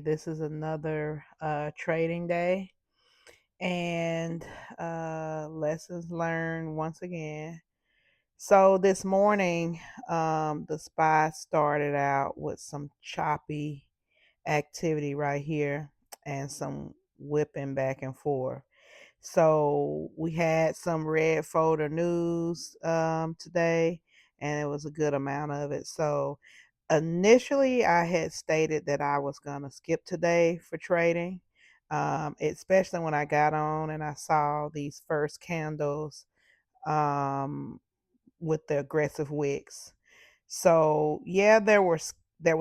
This is another trading day and lessons learned once again. So this morning, the SPY started out with some choppy activity right here and some whipping back and forth. So we had some red folder news today, and it was a good amount of it. So initially, I had stated that I was going to skip today for trading, especially when I got on and I saw these first candles um, with the aggressive wicks. So yeah, there was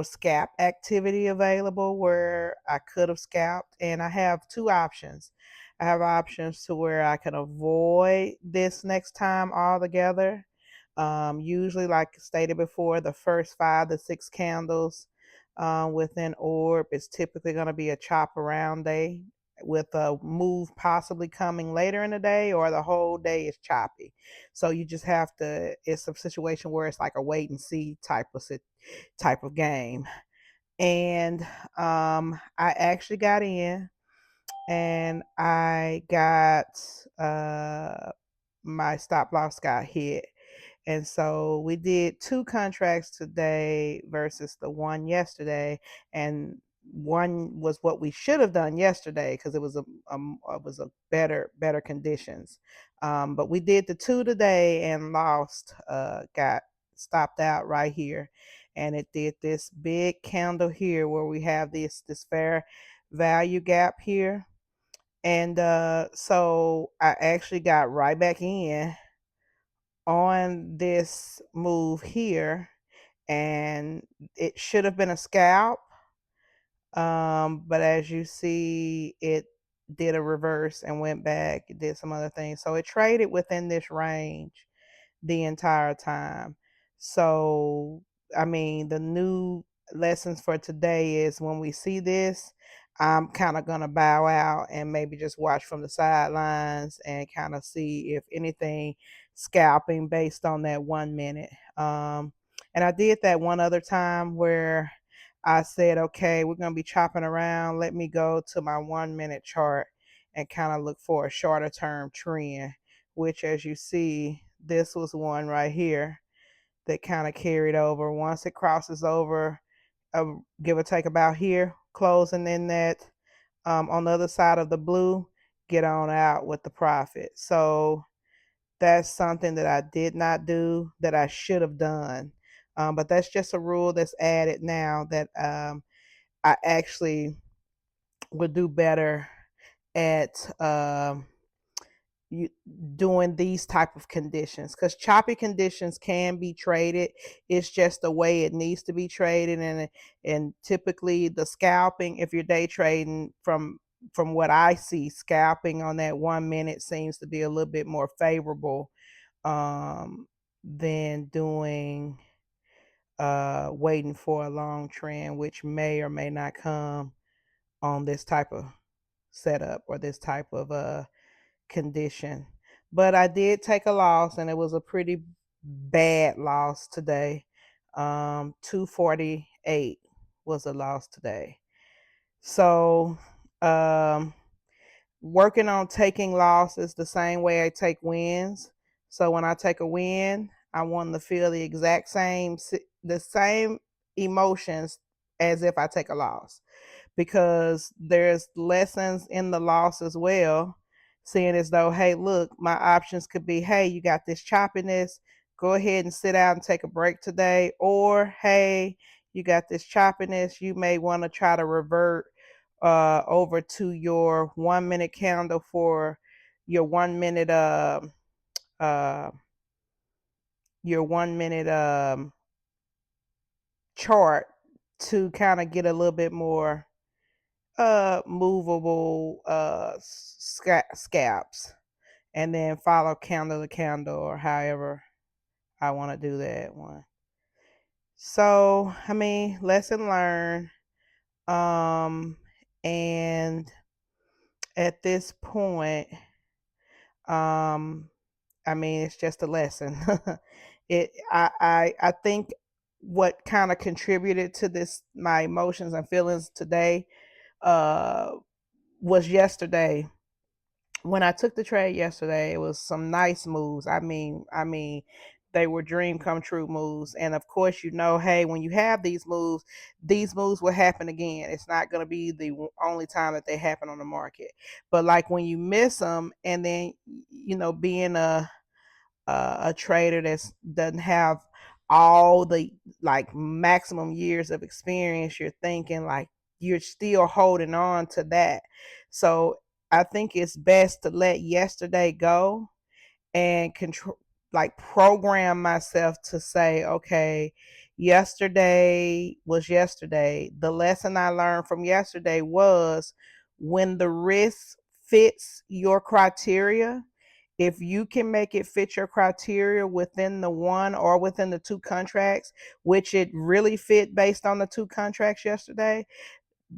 scalp activity available where I could have scalped, and I have two options. I have options to where I can avoid this next time altogether. Usually, like stated before, the first 5 to 6 candles within orb is typically going to be a chop around day with a move possibly coming later in the day, or the whole day is choppy. So you just have to. It's a situation where it's like a wait and see type of game. And I actually got in, and I got my stop loss got hit, and so we did two contracts today versus the one yesterday. And one was what we should have done yesterday because it was a better conditions. But we did the two today and lost. Got stopped out right here, and it did this big candle here where we have this fair value gap here. And so I actually got right back in on this move here, and it should have been a scalp, but as you see, it did a reverse and went back. It did some other things, so it traded within this range the entire time. So, I mean, the new lessons for today is when we see this, I'm kind of going to bow out and maybe just watch from the sidelines and kind of see if anything scalping based on that 1 minute. And I did that one other time where I said, okay, we're going to be chopping around. Let me go to my 1 minute chart and kind of look for a shorter term trend, which, as you see, this was one right here that kind of carried over. Once it crosses over, give or take about here, closing in that on the other side of the blue, get on out with the profit. So that's something that I did not do that I should have done. But that's just a rule that's added now that I actually would do better at you doing these type of conditions, because choppy conditions can be traded. It's just the way it needs to be traded. And typically the scalping, if you're day trading, from what I see, scalping on that 1 minute seems to be a little bit more favorable than doing waiting for a long trend, which may or may not come on this type of setup or this type of condition. But I did take a loss, and it was a pretty bad loss today. 248 was a loss today. So, um, working on taking losses the same way I take wins. So when I take a win, I want to feel the same emotions as if I take a loss, because there's lessons in the loss as well. Seeing as though, hey, look, my options could be, hey, you got this choppiness, go ahead and sit out and take a break today. Or, hey, you got this choppiness, you may want to try to revert over to your 1 minute candle for your 1 minute uh your 1 minute chart to kind of get a little bit more movable scalps, and then follow candle to candle, or however I want to do that one. So I mean, lesson learned. um and at this point, um I mean, it's just a lesson. I think what kind of contributed to this, my emotions and feelings today, uh, was yesterday. When I took the trade yesterday, it was some nice moves. I mean, they were dream come true moves. And of course, hey, when you have these moves will happen again. It's not going to be the only time that they happen on the market. But like when you miss them, and then being a trader that doesn't have all the like maximum years of experience, you're thinking like you're still holding on to that. So I think it's best to let yesterday go and control, like program myself to say, okay, yesterday was yesterday. The lesson I learned from yesterday was when the risk fits your criteria, if you can make it fit your criteria within the one or within the two contracts, which it really fit based on the two contracts yesterday,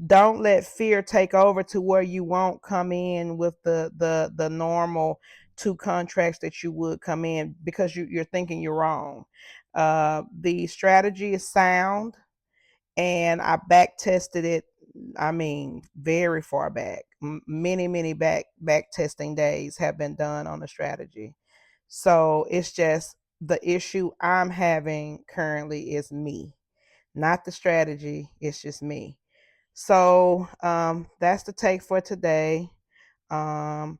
don't let fear take over to where you won't come in with the normal two contracts that you would come in, because you're thinking you're wrong. The strategy is sound, and I back tested it. I mean, very far back. Many back testing days have been done on the strategy. So it's just the issue I'm having currently is me, not the strategy. It's just me. So that's the take for today. Um,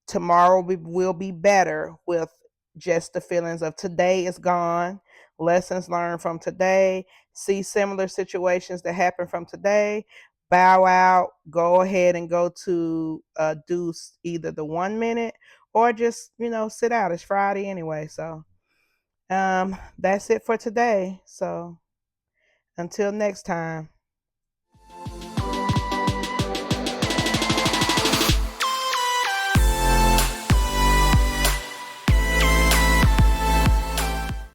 Tomorrow will be better with just the feelings of today is gone, lessons learned from today, see similar situations that happen from today, bow out, go ahead and go to do either the 1 minute or just, sit out. It's Friday anyway. So that's it for today. So until next time.